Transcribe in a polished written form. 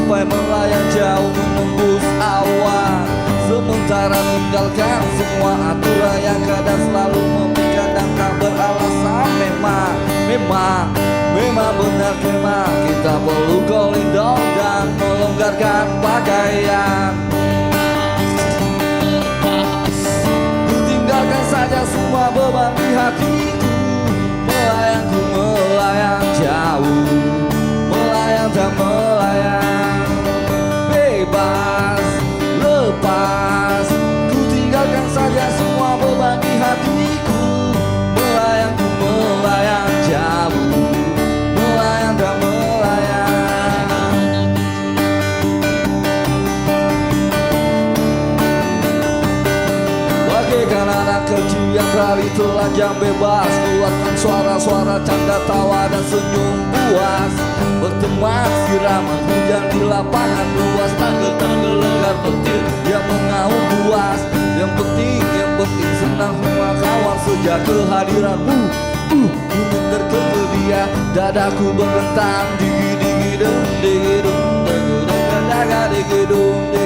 sampai melayang jauh menembus awan. Sementara tinggalkan semua aturan yang kadang selalu memikat dan tak beralasan. Memang benar memang kita perlu kolidor dan melonggarkan pakaian. Ku tinggalkan saja semua beban di hatiku. Melayang jauh, melayang dan melayang. Bebas, lepas, ku tinggalkan saja semua beban di hatiku. Melayang jauh, melayang dan melayang. Bagaikan anak kecil yang berlari telanjang bebas, keluarkan suara-suara canda tawa dan senyum puas. Berteman siraman hujan di lapangan luas, tanggal-tanggal lenggar petir yang mengaum puas. Yang penting senang semua kawan sejak kehadiranmu. Untuk terkekeh dia, dadaku bergetar. Digi digi dum digi dum digi dum digi dum digi dum.